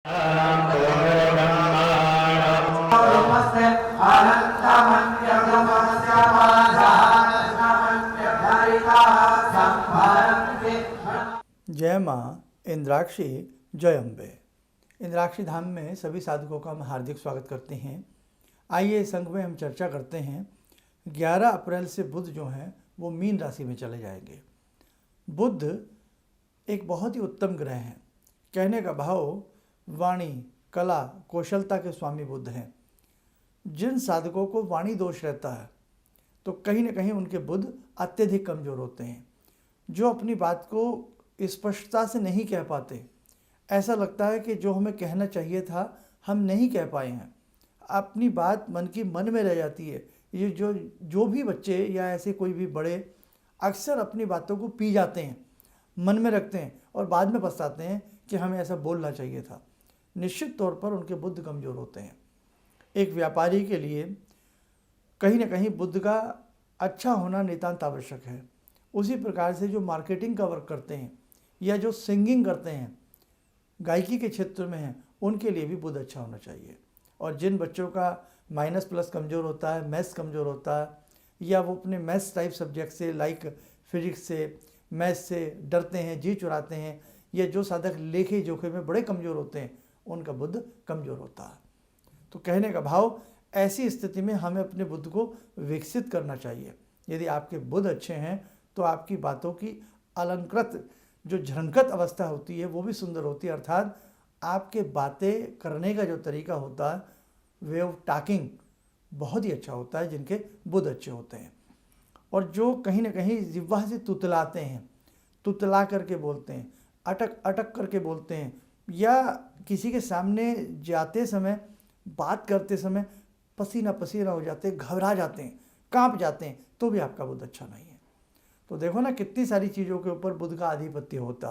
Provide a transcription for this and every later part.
जय माँ इंद्राक्षी जय अम्बे। इंद्राक्षी धाम में सभी साधकों का हम हार्दिक स्वागत करते हैं। आइए इस अंक में हम चर्चा करते हैं 11 अप्रैल से बुध जो हैं वो मीन राशि में चले जाएंगे। बुध एक बहुत ही उत्तम ग्रह हैं। कहने का भाव वाणी, कला, कौशलता के स्वामी बुध हैं। जिन साधकों को वाणी दोष रहता है तो कहीं ना कहीं उनके बुध अत्यधिक कमज़ोर होते हैं। जो अपनी बात को स्पष्टता से नहीं कह पाते, ऐसा लगता है कि जो हमें कहना चाहिए था हम नहीं कह पाए हैं, अपनी बात मन की मन में रह जाती है। ये जो भी बच्चे या ऐसे कोई भी बड़े अक्सर अपनी बातों को पी जाते हैं, मन में रखते हैं और बाद में पछताते हैं कि हमें ऐसा बोलना चाहिए था। निश्चित तौर पर उनके बुद्ध कमज़ोर होते हैं। एक व्यापारी के लिए कहीं ना कहीं बुद्ध का अच्छा होना नितांत आवश्यक है। उसी प्रकार से जो मार्केटिंग का वर्क करते हैं या जो सिंगिंग करते हैं, गायकी के क्षेत्र में हैं, उनके लिए भी बुध अच्छा होना चाहिए। और जिन बच्चों का माइनस प्लस कमज़ोर होता है, मैथ्स कमज़ोर होता है, या वो अपने मैथ्स टाइप सब्जेक्ट से लाइक फिजिक्स से, मैथ्स से डरते हैं, जी चुराते हैं, या जो साधक लेखे जोखे में बड़े कमज़ोर होते हैं, उनका बुध कमज़ोर होता है। तो कहने का भाव, ऐसी स्थिति में हमें अपने बुद्ध को विकसित करना चाहिए। यदि आपके बुध अच्छे हैं तो आपकी बातों की अलंकृत जो झरंकृत अवस्था होती है वो भी सुंदर होती है। अर्थात आपके बातें करने का जो तरीका होता है, वे ऑफ टॉकिंग बहुत ही अच्छा होता है जिनके बुध अच्छे होते हैं। और जो कहीं ना कहीं जिह्वा से तुतलाते हैं, तुतला करके बोलते हैं, अटक अटक करके बोलते हैं, या किसी के सामने जाते समय, बात करते समय पसीना पसीना हो जाते हैं, घबरा जाते हैं, कांप जाते हैं, तो भी आपका बुध अच्छा नहीं है। तो देखो ना, कितनी सारी चीज़ों के ऊपर बुध का आधिपत्य होता।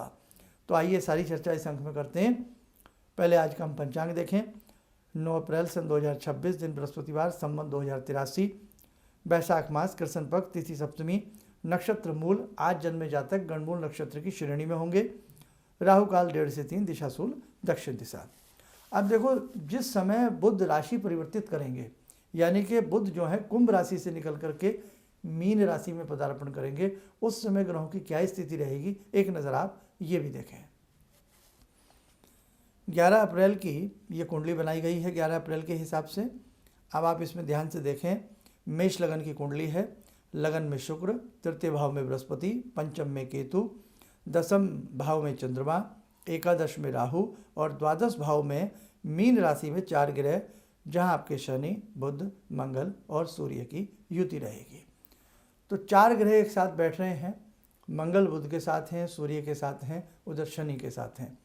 तो आइए सारी चर्चा इस अंक में करते हैं। पहले आज का हम पंचांग देखें। 9 अप्रैल सन 2026, दिन बृहस्पतिवार, संवत 2083, बैसाख मास, कृष्ण पक्ष, तिथि सप्तमी, नक्षत्र मूल। आज जन्मे जातक गणमूल नक्षत्र की श्रेणी में होंगे। राहु काल 1:30 से 3, दिशा शूल दक्षिण दिशा। अब देखो, जिस समय बुध राशि परिवर्तित करेंगे, यानी कि बुध जो है कुंभ राशि से निकल करके मीन राशि में पदार्पण करेंगे, उस समय ग्रहों की क्या स्थिति रहेगी, एक नज़र आप ये भी देखें। 11 अप्रैल की ये कुंडली बनाई गई है 11 अप्रैल के हिसाब से। अब आप इसमें ध्यान से देखें। मेष लगन की कुंडली है। लगन में शुक्र, तृतीय भाव में बृहस्पति, पंचम में केतु, दसम भाव में चंद्रमा, एकादश में राहु और द्वादश भाव में मीन राशि में 4 ग्रह, जहां आपके शनि, बुध, मंगल और सूर्य की युति रहेगी। तो 4 ग्रह एक साथ बैठ रहे हैं। मंगल बुध के साथ हैं, सूर्य के साथ हैं, उधर शनि के साथ हैं।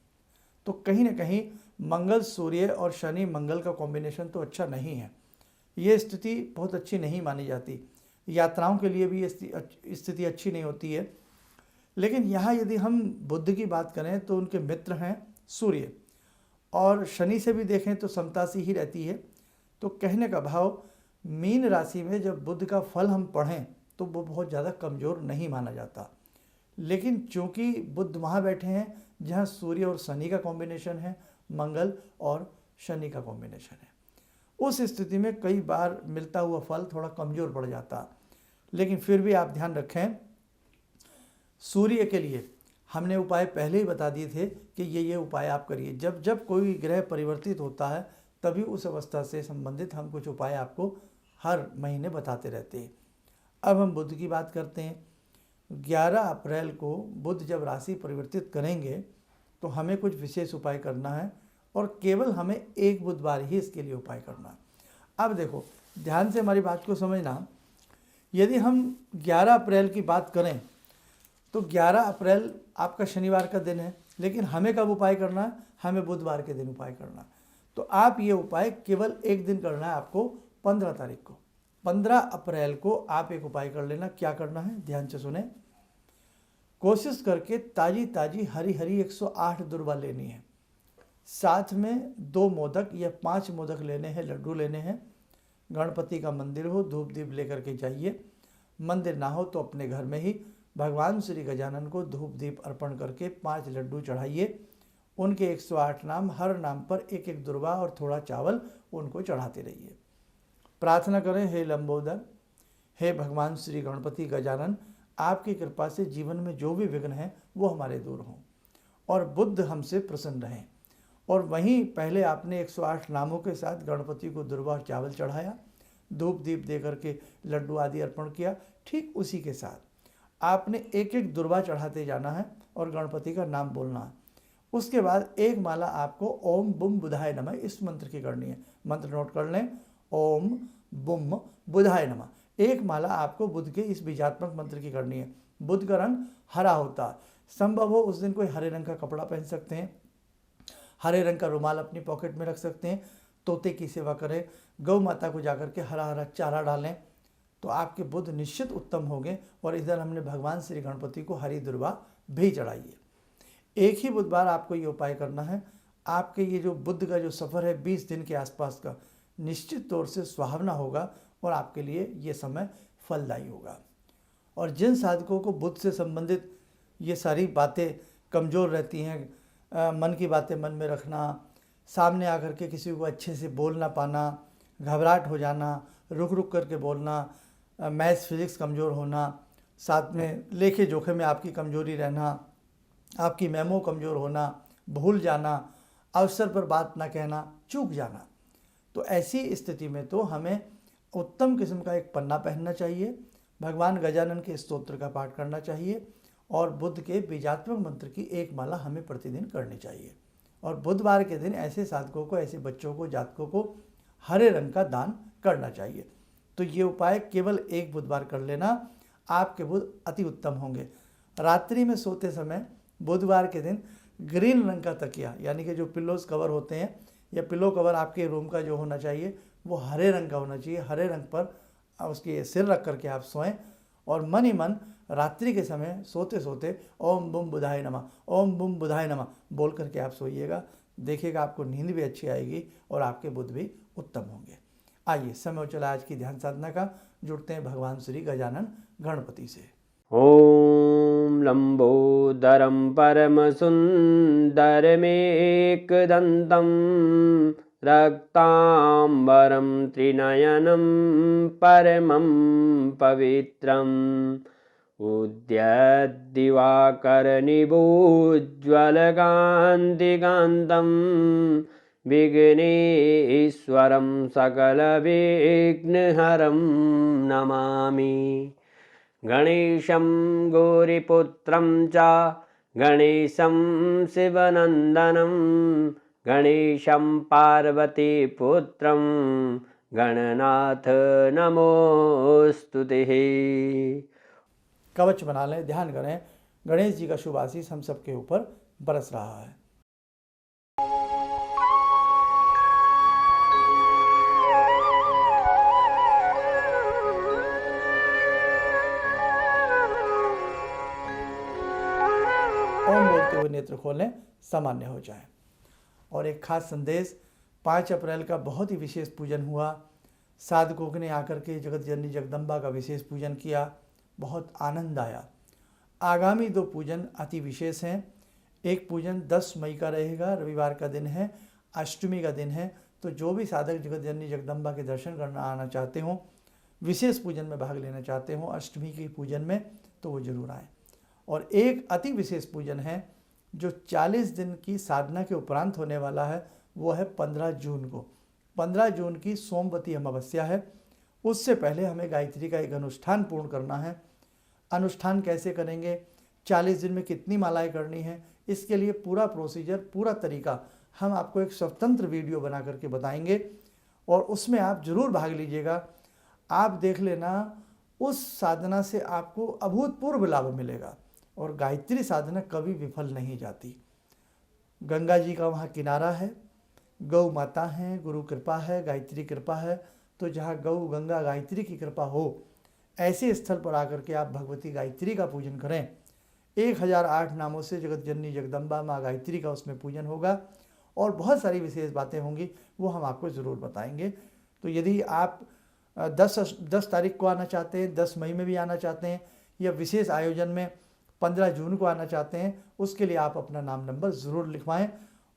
तो कहीं ना कहीं मंगल सूर्य और शनि मंगल का कॉम्बिनेशन तो अच्छा नहीं है। ये स्थिति बहुत अच्छी नहीं मानी जाती। यात्राओं के लिए भी ये स्थिति अच्छी नहीं होती है। लेकिन यहाँ यदि हम बुध की बात करें तो उनके मित्र हैं सूर्य, और शनि से भी देखें तो समता सी ही रहती है। तो कहने का भाव, मीन राशि में जब बुध का फल हम पढ़ें तो वो बहुत ज़्यादा कमज़ोर नहीं माना जाता। लेकिन चूँकि बुध वहाँ बैठे हैं जहाँ सूर्य और शनि का कॉम्बिनेशन है, मंगल और शनि का कॉम्बिनेशन है, उस स्थिति में कई बार मिलता हुआ फल थोड़ा कमज़ोर पड़ जाता। लेकिन फिर भी आप ध्यान रखें, सूर्य के लिए हमने उपाय पहले ही बता दिए थे कि ये उपाय आप करिए। जब जब कोई ग्रह परिवर्तित होता है तभी उस अवस्था से संबंधित हम कुछ उपाय आपको हर महीने बताते रहते हैं। अब हम बुध की बात करते हैं। 11 अप्रैल को बुध जब राशि परिवर्तित करेंगे तो हमें कुछ विशेष उपाय करना है, और केवल हमें एक बुधवार ही इसके लिए उपाय करना है। अब देखो, ध्यान से हमारी बात को समझना। यदि हम 11 अप्रैल की बात करें तो 11 अप्रैल आपका शनिवार का दिन है, लेकिन हमें कब उपाय करना है? हमें बुधवार के दिन उपाय करना है। तो आप ये उपाय केवल एक दिन करना है आपको, 15 तारीख को। 15 अप्रैल को आप एक उपाय कर लेना। क्या करना है, ध्यान से सुने। कोशिश करके ताजी ताजी हरी हरी 108 दुर्वा लेनी है। साथ में 2 मोदक या 5 मोदक लेने हैं, लड्डू लेने हैं। गणपति का मंदिर हो, धूप दीप लेकर के जाइए। मंदिर ना हो तो अपने घर में ही भगवान श्री गजानन को धूप दीप अर्पण करके 5 लड्डू चढ़ाइए उनके 108 नाम, हर नाम पर एक एक दुर्वा और थोड़ा चावल उनको चढ़ाते रहिए। प्रार्थना करें, हे लंबोदर, हे भगवान श्री गणपति गजानन, आपकी कृपा से जीवन में जो भी विघ्न हैं वो हमारे दूर हों और बुद्ध हमसे प्रसन्न रहें। और वहीं पहले आपने 108 नामों के साथ गणपति को दुर्वा और चावल चढ़ाया, धूप दीप दे करके लड्डू आदि अर्पण किया। ठीक उसी के साथ आपने एक एक दुर्वा चढ़ाते जाना है और गणपति का नाम बोलना है। उसके बाद एक माला आपको ओम बुम बुधाय नमः इस मंत्र की करनी है। मंत्र नोट कर लें, ओम बुम बुधाय नमः। एक माला आपको बुध के इस बीजात्मक मंत्र की करनी है। बुध का रंग हरा होता है, संभव हो उस दिन कोई हरे रंग का कपड़ा पहन सकते हैं, हरे रंग का रुमाल अपनी पॉकेट में रख सकते हैं, तोते की सेवा करें, गौ माता को जाकर के हरा हरा चारा डालें, तो आपके बुध निश्चित उत्तम होंगे। और इधर हमने भगवान श्री गणपति को हरी दुर्वा भी चढ़ाइए। एक ही बुधवार आपको ये उपाय करना है। आपके ये जो बुध का जो सफ़र है 20 दिन के आसपास का, निश्चित तौर से सुहावना होगा और आपके लिए ये समय फलदायी होगा। और जिन साधकों को बुध से संबंधित ये सारी बातें कमज़ोर रहती हैं, मन की बातें मन में रखना, सामने आकर के किसी को अच्छे से बोल ना पाना, घबराहट हो जाना, रुक रुक करके बोलना, मैथ्स फिजिक्स कमज़ोर होना, साथ में लेखे जोखे में आपकी कमज़ोरी रहना, आपकी मेमो कमज़ोर होना, भूल जाना, अवसर पर बात ना कहना, चूक जाना, तो ऐसी स्थिति में तो हमें उत्तम किस्म का एक पन्ना पहनना चाहिए, भगवान गजानन के स्तोत्र का पाठ करना चाहिए और बुध के बीजात्मक मंत्र की एक माला हमें प्रतिदिन करनी चाहिए। और बुधवार के दिन ऐसे साधकों को, ऐसे बच्चों को, जातकों को हरे रंग का दान करना चाहिए। तो ये उपाय केवल एक बुधवार कर लेना, आपके बुध अति उत्तम होंगे। रात्रि में सोते समय बुधवार के दिन ग्रीन रंग का तकिया, यानी कि जो पिल्लोज कवर होते हैं या पिलो कवर आपके रूम का जो होना चाहिए वो हरे रंग का होना चाहिए। हरे रंग पर उसके सिर रख करके आप सोएं और मन ही मन रात्रि के समय सोते सोते ओम बुम बुधाय नमः, ओम बुम बुधाय नमः बोल करके आप सोइएगा। देखिएगा आपको नींद भी अच्छी आएगी और आपके बुध भी उत्तम होंगे। आइए, समय हो चला आज की ध्यान साधना का। जुड़ते हैं भगवान श्री गजानन गणपति से। ॐ लम्बोदरं परमसुन्दरमेकदन्तं रक्ताम्बरं त्रिनयनं परमं पवित्रम् उद्यद्दिवाकरनिभोज्ज्वलकान्तिकान्तं विघ्नेश्वरं सकलविघ्नहरं नमामि। गणेशं गौरीपुत्रं च गणेशं शिवनन्दनं गणेशं पार्वतीपुत्रं गणनाथ नमोस्तुते। कवच बना लें, ध्यान करें, गणेश जी का शुभ आशीष हम सबके ऊपर बरस रहा है। ओम बोलते हुए नेत्र खोलें, सामान्य हो जाए। और एक खास संदेश, 5 अप्रैल का बहुत ही विशेष पूजन हुआ। साधकों ने आकर के जगत जननी जगदम्बा का विशेष पूजन किया, बहुत आनंद आया। आगामी 2 पूजन अति विशेष हैं। एक पूजन 10 मई का रहेगा, रविवार का दिन है, अष्टमी का दिन है। तो जो भी साधक जगत जननी जगदम्बा के दर्शन करना आना चाहते हों, विशेष पूजन में भाग लेना चाहते हों अष्टमी के पूजन में, तो वो जरूर आएँ। और एक अति विशेष पूजन है जो 40 दिन की साधना के उपरांत होने वाला है, वो है 15 जून को। 15 जून की सोमवती अमावस्या है। उससे पहले हमें गायत्री का एक अनुष्ठान पूर्ण करना है। अनुष्ठान कैसे करेंगे, 40 दिन में कितनी मालाएं करनी है, इसके लिए पूरा प्रोसीजर, पूरा तरीका हम आपको एक स्वतंत्र वीडियो बना करके बताएंगे और उसमें आप जरूर भाग लीजिएगा। आप देख लेना, उस साधना से आपको अभूतपूर्व लाभ मिलेगा। और गायत्री साधना कभी विफल नहीं जाती। गंगा जी का वहाँ किनारा है, गौ माता हैं, गुरु कृपा है, गायत्री कृपा है। तो जहाँ गौ गंगा गायत्री की कृपा हो, ऐसे स्थल पर आकर के आप भगवती गायत्री का पूजन करें। 1008 नामों से जगत जननी जगदम्बा माँ गायत्री का उसमें पूजन होगा और बहुत सारी विशेष बातें होंगी, वो हम आपको ज़रूर बताएंगे। तो यदि आप 10 तारीख को आना चाहते हैं, 10 मई में भी आना चाहते हैं, या विशेष आयोजन में 15 जून को आना चाहते हैं, उसके लिए आप अपना नाम नंबर ज़रूर लिखवाएं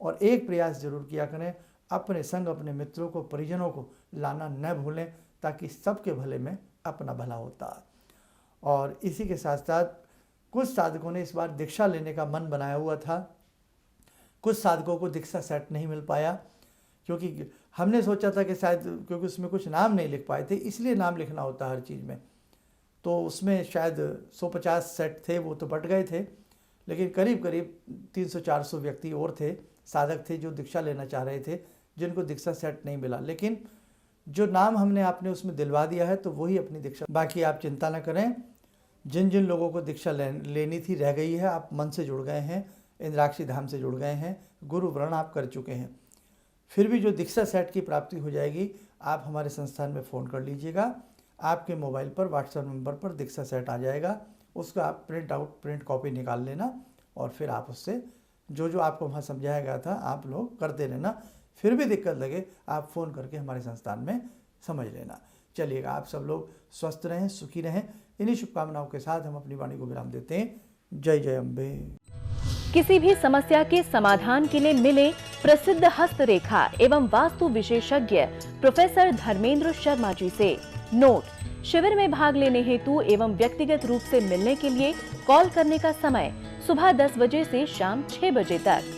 और एक प्रयास ज़रूर किया करें, अपने संग अपने मित्रों को, परिजनों को लाना न भूलें, ताकि सबके भले में अपना भला होता। और इसी के साथ साथ कुछ साधकों ने इस बार दीक्षा लेने का मन बनाया हुआ था। कुछ साधकों को दीक्षा सेट नहीं मिल पाया, क्योंकि हमने सोचा था कि शायद क्योंकि उसमें कुछ नाम नहीं लिख पाए थे, इसलिए नाम लिखना होता है हर चीज़ में, तो उसमें शायद 150 सेट थे, वो तो बट गए थे, लेकिन करीब करीब 300-400 व्यक्ति और थे, साधक थे जो दीक्षा लेना चाह रहे थे, जिनको दीक्षा सेट नहीं मिला। लेकिन जो नाम हमने आपने उसमें दिलवा दिया है तो वही अपनी दीक्षा, बाकी आप चिंता न करें। जिन जिन लोगों को दीक्षा लेनी थी रह गई है, आप मन से जुड़ गए हैं, इंद्राक्षी धाम से जुड़ गए हैं, गुरु व्रण आप कर चुके हैं, फिर भी जो दीक्षा सेट की प्राप्ति हो जाएगी, आप हमारे संस्थान में फ़ोन कर लीजिएगा। आपके मोबाइल पर व्हाट्सएप नंबर पर दीक्षा सेट आ जाएगा, उसका आप प्रिंट कॉपी निकाल लेना और फिर आप उससे जो जो आपको वहाँ समझाया गया था आप लोग करते रहना। फिर भी दिक्कत लगे आप फ़ोन करके हमारे संस्थान में समझ लेना। चलिएगा, आप सब लोग स्वस्थ रहें, सुखी रहें। इन्हीं शुभकामनाओं के साथ हम अपनी वाणी को विराम देते हैं। जय जय अम्बे। किसी भी समस्या के समाधान के लिए मिले प्रसिद्ध हस्तरेखा एवं वास्तु विशेषज्ञ प्रोफेसर धर्मेंद्र शर्मा जी से। नोट: शिविर में भाग लेने हेतु एवं व्यक्तिगत रूप से मिलने के लिए कॉल करने का समय सुबह 10 बजे से शाम 6 बजे तक।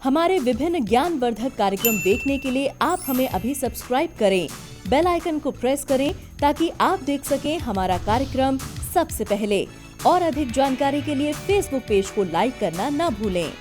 हमारे विभिन्न ज्ञानवर्धक कार्यक्रम देखने के लिए आप हमें अभी सब्सक्राइब करें, बेल आइकन को प्रेस करें ताकि आप देख सकें हमारा कार्यक्रम सबसे पहले। और अधिक जानकारी के लिए फेसबुक पेज को लाइक करना न भूलें।